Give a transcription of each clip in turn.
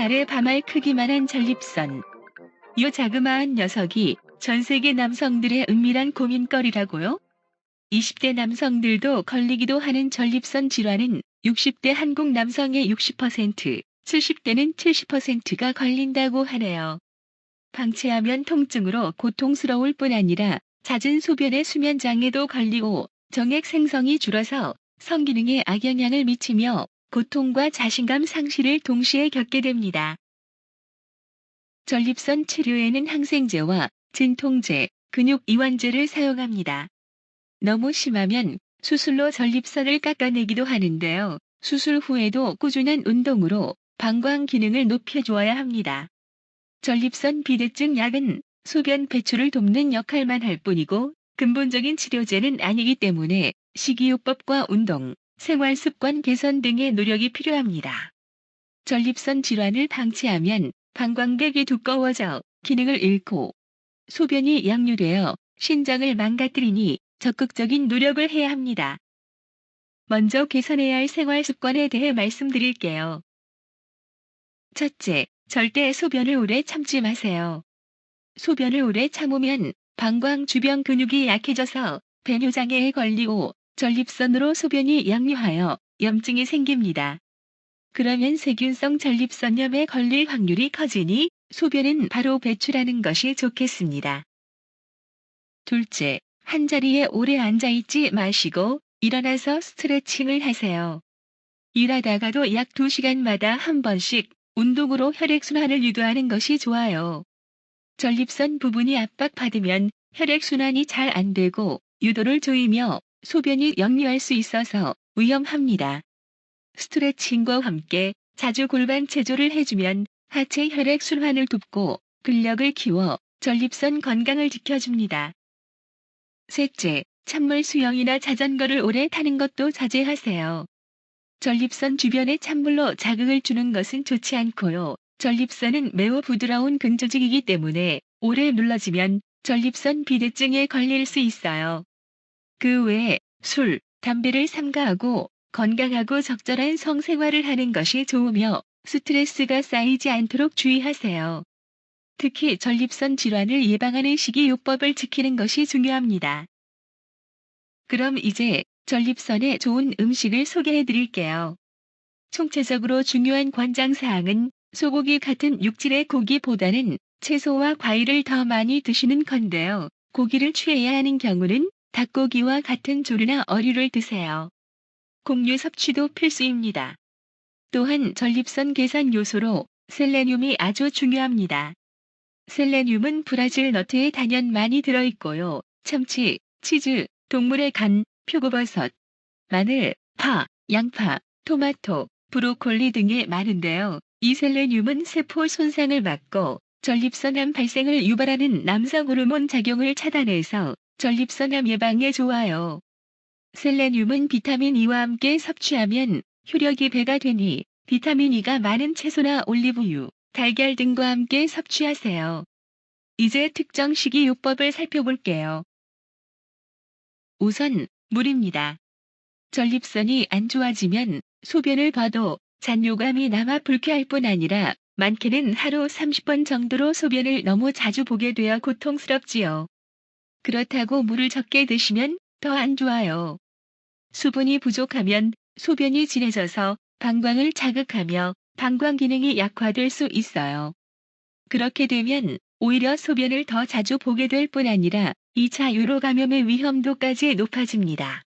알의 밤알 크기만한 전립선. 요 자그마한 녀석이 전 세계 남성들의 은밀한 고민거리라고요? 20대 남성들도 걸리기도 하는 전립선 질환은 60대 한국 남성의 60%, 70대는 70%가 걸린다고 하네요. 방치하면 통증으로 고통스러울 뿐 아니라 잦은 소변의 수면장애도 걸리고 정액 생성이 줄어서 성기능에 악영향을 미치며 고통과 자신감 상실을 동시에 겪게 됩니다. 전립선 치료에는 항생제와 진통제, 근육 이완제를 사용합니다. 너무 심하면 수술로 전립선을 깎아내기도 하는데요. 수술 후에도 꾸준한 운동으로 방광 기능을 높여주어야 합니다. 전립선 비대증 약은 소변 배출을 돕는 역할만 할 뿐이고 근본적인 치료제는 아니기 때문에 식이요법과 운동, 생활습관 개선 등의 노력이 필요합니다. 전립선 질환을 방치하면 방광벽이 두꺼워져 기능을 잃고 소변이 역류되어 신장을 망가뜨리니 적극적인 노력을 해야 합니다. 먼저 개선해야 할 생활습관에 대해 말씀드릴게요. 첫째, 절대 소변을 오래 참지 마세요. 소변을 오래 참으면 방광 주변 근육이 약해져서 배뇨장애에 걸리고 전립선으로 소변이 역류하여 염증이 생깁니다. 그러면 세균성 전립선염에 걸릴 확률이 커지니 소변은 바로 배출하는 것이 좋겠습니다. 둘째, 한자리에 오래 앉아있지 마시고 일어나서 스트레칭을 하세요. 일하다가도 약 2시간마다 한 번씩 운동으로 혈액순환을 유도하는 것이 좋아요. 전립선 부분이 압박받으면 혈액순환이 잘 안 되고 유도를 조이며 소변이 역류할 수 있어서 위험합니다. 스트레칭과 함께 자주 골반 체조를 해주면 하체 혈액순환을 돕고 근력을 키워 전립선 건강을 지켜줍니다. 셋째, 찬물 수영이나 자전거를 오래 타는 것도 자제하세요. 전립선 주변에 찬물로 자극을 주는 것은 좋지 않고요. 전립선은 매우 부드러운 근조직이기 때문에 오래 눌러지면 전립선 비대증에 걸릴 수 있어요. 그 외에 술, 담배를 삼가하고 건강하고 적절한 성생활을 하는 것이 좋으며 스트레스가 쌓이지 않도록 주의하세요. 특히 전립선 질환을 예방하는 식이요법을 지키는 것이 중요합니다. 그럼 이제 전립선에 좋은 음식을 소개해 드릴게요. 총체적으로 중요한 권장사항은 소고기 같은 육질의 고기보다는 채소와 과일을 더 많이 드시는 건데요. 고기를 취해야 하는 경우는 닭고기와 같은 조류나 어류를 드세요. 곡류 섭취도 필수입니다. 또한 전립선 개선 요소로 셀레늄이 아주 중요합니다. 셀레늄은 브라질 너트에 단연 많이 들어있고요. 참치, 치즈, 동물의 간, 표고버섯, 마늘, 파, 양파, 토마토, 브로콜리 등에 많은데요. 이 셀레늄은 세포 손상을 막고 전립선암 발생을 유발하는 남성 호르몬 작용을 차단해서 전립선암 예방에 좋아요. 셀레늄은 비타민 E와 함께 섭취하면 효력이 배가 되니 비타민 E가 많은 채소나 올리브유, 달걀 등과 함께 섭취하세요. 이제 특정 식이요법을 살펴볼게요. 우선 물입니다. 전립선이 안 좋아지면 소변을 봐도 잔뇨감이 남아 불쾌할 뿐 아니라 많게는 하루 30번 정도로 소변을 너무 자주 보게 되어 고통스럽지요. 그렇다고 물을 적게 드시면 더 안 좋아요. 수분이 부족하면 소변이 진해져서 방광을 자극하며 방광 기능이 약화될 수 있어요. 그렇게 되면 오히려 소변을 더 자주 보게 될 뿐 아니라 2차 요로 감염의 위험도까지 높아집니다.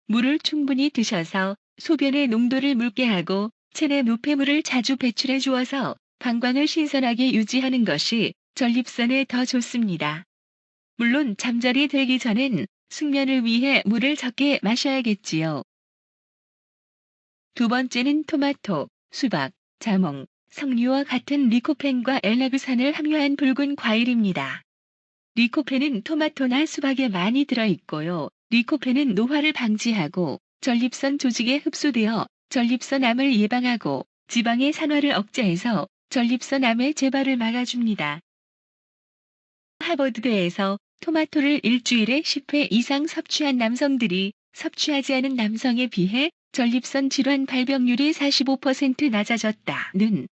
물을 충분히 드셔서 소변의 농도를 묽게 하고 체내 노폐물을 자주 배출해 주어서 방광을 신선하게 유지하는 것이 전립선에 더 좋습니다. 물론 잠자리 들기 전엔 숙면을 위해 물을 적게 마셔야겠지요. 두 번째는 토마토, 수박, 자몽, 석류와 같은 리코펜과 엘라그산을 함유한 붉은 과일입니다. 리코펜은 토마토나 수박에 많이 들어있고요. 리코펜은 노화를 방지하고 전립선 조직에 흡수되어 전립선암을 예방하고 지방의 산화를 억제해서 전립선암의 재발을 막아줍니다. 하버드대에서 토마토를 일주일에 10회 이상 섭취한 남성들이 섭취하지 않은 남성에 비해 전립선 질환 발병률이 45% 낮아졌다는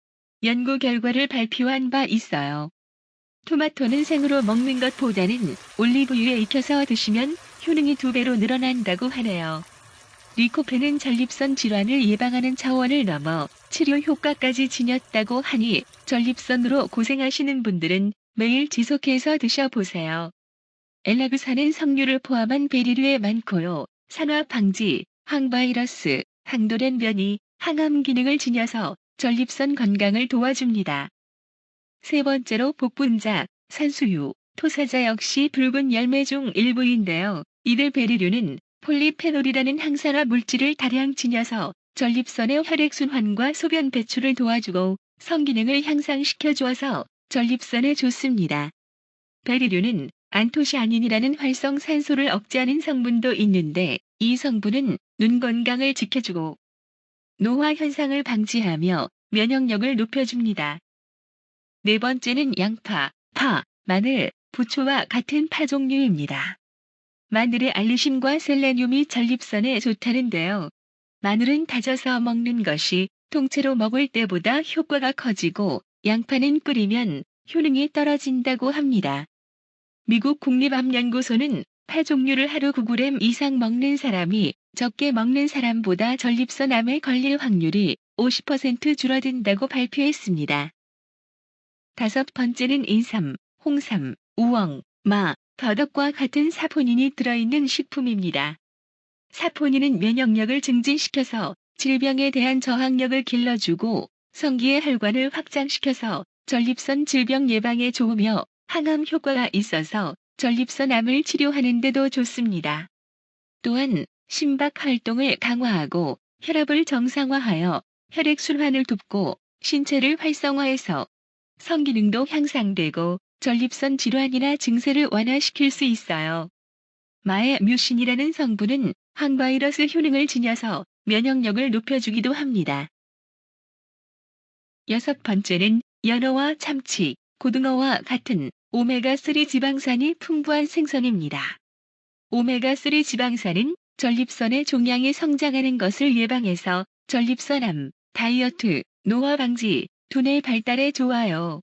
연구 결과를 발표한 바 있어요. 토마토는 생으로 먹는 것보다는 올리브유에 익혀서 드시면 효능이 2배로 늘어난다고 하네요. 리코펜은 전립선 질환을 예방하는 차원을 넘어 치료 효과까지 지녔다고 하니 전립선으로 고생하시는 분들은 매일 지속해서 드셔보세요. 엘라그산은 석류를 포함한 베리류에 많고요. 산화 방지, 항바이러스, 항돌연 변이, 항암 기능을 지녀서 전립선 건강을 도와줍니다. 세 번째로 복분자, 산수유, 토사자 역시 붉은 열매 중 일부인데요. 이들 베리류는 폴리페놀이라는 항산화 물질을 다량 지녀서 전립선의 혈액순환과 소변 배출을 도와주고 성기능을 향상시켜 주어서 전립선에 좋습니다. 베리류는 안토시아닌이라는 활성산소를 억제하는 성분도 있는데 이 성분은 눈 건강을 지켜주고 노화 현상을 방지하며 면역력을 높여줍니다. 네 번째는 양파, 파, 마늘, 부초와 같은 파 종류입니다. 마늘의 알리신과 셀레늄이 전립선에 좋다는데요. 마늘은 다져서 먹는 것이 통째로 먹을 때보다 효과가 커지고 양파는 끓이면 효능이 떨어진다고 합니다. 미국 국립암연구소는 파 종류를 하루 9g 이상 먹는 사람이 적게 먹는 사람보다 전립선 암에 걸릴 확률이 50% 줄어든다고 발표했습니다. 다섯 번째는 인삼, 홍삼, 우엉, 마, 더덕과 같은 사포닌이 들어있는 식품입니다. 사포닌은 면역력을 증진시켜서 질병에 대한 저항력을 길러주고 성기의 혈관을 확장시켜서 전립선 질병 예방에 좋으며 항암 효과가 있어서 전립선 암을 치료하는 데도 좋습니다. 또한 심박 활동을 강화하고 혈압을 정상화하여 혈액순환을 돕고 신체를 활성화해서 성기능도 향상되고 전립선 질환이나 증세를 완화시킬 수 있어요. 마의 뮤신이라는 성분은 항바이러스 효능을 지녀서 면역력을 높여주기도 합니다. 여섯 번째는 연어와 참치, 고등어와 같은 오메가3 지방산이 풍부한 생선입니다. 오메가3 지방산은 전립선의 종양이 성장하는 것을 예방해서 전립선암, 다이어트, 노화 방지, 두뇌 발달에 좋아요.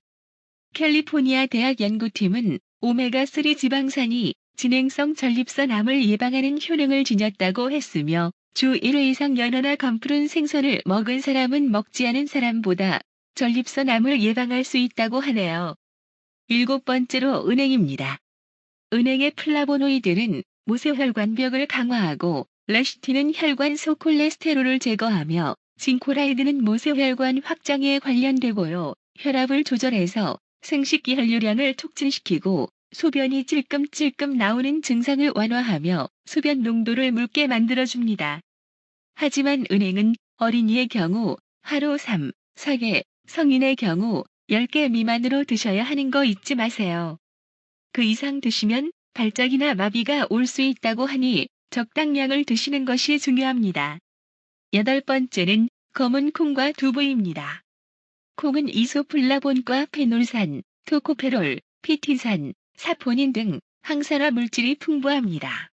캘리포니아 대학 연구팀은 오메가3 지방산이 진행성 전립선암을 예방하는 효능을 지녔다고 했으며 주 1회 이상 연어나 검푸른 생선을 먹은 사람은 먹지 않은 사람보다 전립선암을 예방할 수 있다고 하네요. 일곱 번째로 은행입니다. 은행의 플라보노이드는 모세혈관벽을 강화하고 레시틴은 혈관 속 콜레스테롤을 제거하며 징코라이드는 모세혈관 확장에 관련되고요. 혈압을 조절해서 생식기 혈류량을 촉진시키고 소변이 찔끔찔끔 나오는 증상을 완화하며 소변 농도를 묽게 만들어줍니다. 하지만 은행은 어린이의 경우 하루 3, 4개, 성인의 경우 10개 미만으로 드셔야 하는 거 잊지 마세요. 그 이상 드시면 발작이나 마비가 올 수 있다고 하니 적당량을 드시는 것이 중요합니다. 여덟 번째는 검은 콩과 두부입니다. 콩은 이소플라본과 페놀산, 토코페롤, 피티산, 사포닌 등 항산화 물질이 풍부합니다.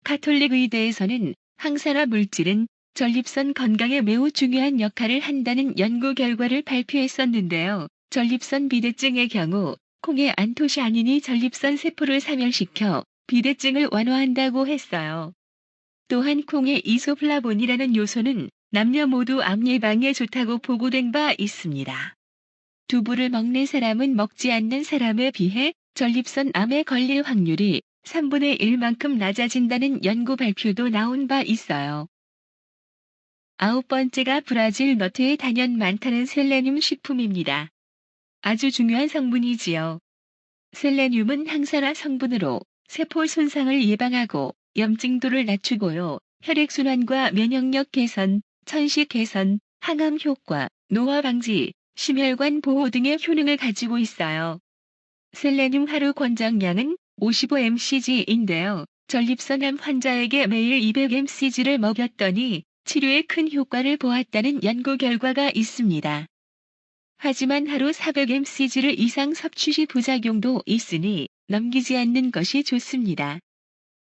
가톨릭 의대에서는 항산화 물질은 전립선 건강에 매우 중요한 역할을 한다는 연구 결과를 발표했었는데요. 전립선 비대증의 경우 콩의 안토시아닌이 전립선 세포를 사멸시켜 비대증을 완화한다고 했어요. 또한 콩의 이소플라본이라는 요소는 남녀 모두 암 예방에 좋다고 보고된 바 있습니다. 두부를 먹는 사람은 먹지 않는 사람에 비해 전립선 암에 걸릴 확률이 3분의 1만큼 낮아진다는 연구 발표도 나온 바 있어요. 아홉 번째가 브라질 너트에 단연 많다는 셀레늄 식품입니다. 아주 중요한 성분이지요. 셀레늄은 항산화 성분으로 세포 손상을 예방하고 염증도를 낮추고요. 혈액순환과 면역력 개선, 천식 개선, 항암 효과, 노화 방지, 심혈관 보호 등의 효능을 가지고 있어요. 셀레늄 하루 권장량은 55mcg인데요. 전립선암 환자에게 매일 200mcg를 먹였더니 치료에 큰 효과를 보았다는 연구 결과가 있습니다. 하지만 하루 400mcg를 이상 섭취 시 부작용도 있으니 넘기지 않는 것이 좋습니다.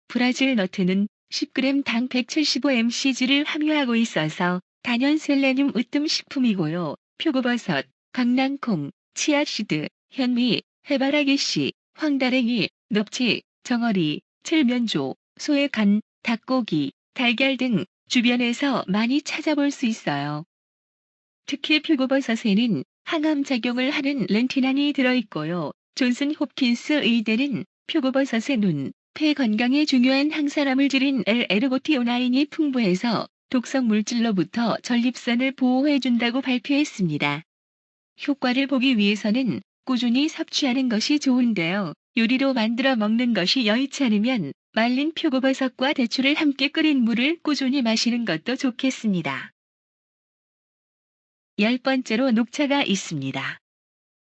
브라질 너트는 10g당 175mcg를 함유하고 있어서 단연 셀레늄 으뜸 식품이고요. 표고버섯, 강낭콩, 치아씨드, 현미, 해바라기씨, 황다랭이, 넙치, 정어리, 칠면조, 소의 간, 닭고기, 달걀 등 주변에서 많이 찾아볼 수 있어요. 특히 표고버섯에는 항암 작용을 하는 렌틴안이 들어있고요. 존슨 홉킨스 의대는 표고버섯의 눈, 폐 건강에 중요한 항산화물 질인 L-에르고티오나인이 풍부해서 독성 물질로부터 전립선을 보호해준다고 발표했습니다. 효과를 보기 위해서는 꾸준히 섭취하는 것이 좋은데요. 요리로 만들어 먹는 것이 여의치 않으면 말린 표고버섯과 대추를 함께 끓인 물을 꾸준히 마시는 것도 좋겠습니다. 10번째로 녹차가 있습니다.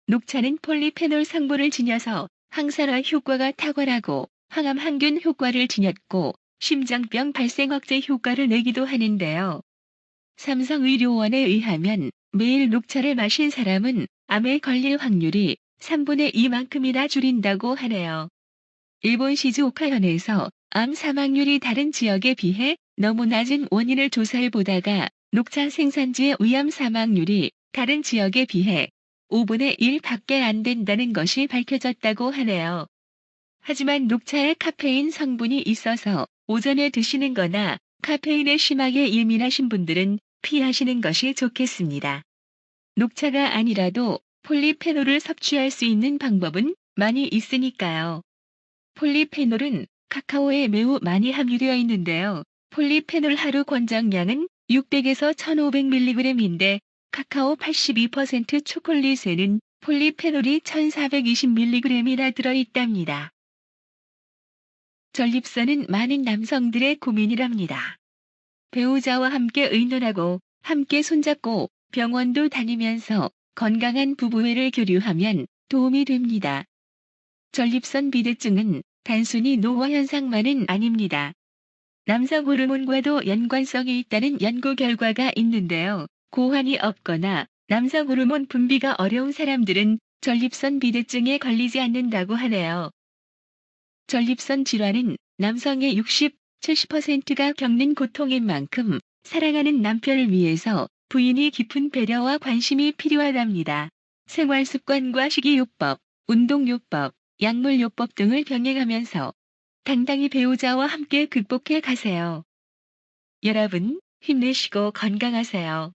녹차는 폴리페놀 성분을 지녀서 항산화 효과가 탁월하고 항암 항균 효과를 지녔고 심장병 발생 억제 효과를 내기도 하는데요. 삼성의료원에 의하면 매일 녹차를 마신 사람은 암에 걸릴 확률이 3분의 2만큼이나 줄인다고 하네요. 일본 시즈오카현에서 암 사망률이 다른 지역에 비해 너무 낮은 원인을 조사해 보다가 녹차 생산지의 위암 사망률이 다른 지역에 비해 5분의 1밖에 안 된다는 것이 밝혀졌다고 하네요. 하지만 녹차에 카페인 성분이 있어서 오전에 드시는 거나 카페인에 심하게 예민하신 분들은 피하시는 것이 좋겠습니다. 녹차가 아니라도 폴리페놀을 섭취할 수 있는 방법은 많이 있으니까요. 폴리페놀은 카카오에 매우 많이 함유되어 있는데요. 폴리페놀 하루 권장량은 600에서 1500mg인데 카카오 82% 초콜릿에는 폴리페놀이 1420mg이나 들어있답니다. 전립선은 많은 남성들의 고민이랍니다. 배우자와 함께 의논하고 함께 손잡고 병원도 다니면서 건강한 부부애를 교류하면 도움이 됩니다. 전립선 비대증은 단순히 노화 현상만은 아닙니다. 남성 호르몬과도 연관성이 있다는 연구 결과가 있는데요. 고환이 없거나 남성 호르몬 분비가 어려운 사람들은 전립선 비대증에 걸리지 않는다고 하네요. 전립선 질환은 남성의 60-70%가 겪는 고통인 만큼 사랑하는 남편을 위해서 부인이 깊은 배려와 관심이 필요하답니다. 생활습관과 식이요법, 운동요법, 약물요법 등을 병행하면서 당당히 배우자와 함께 극복해 가세요. 여러분, 힘내시고 건강하세요.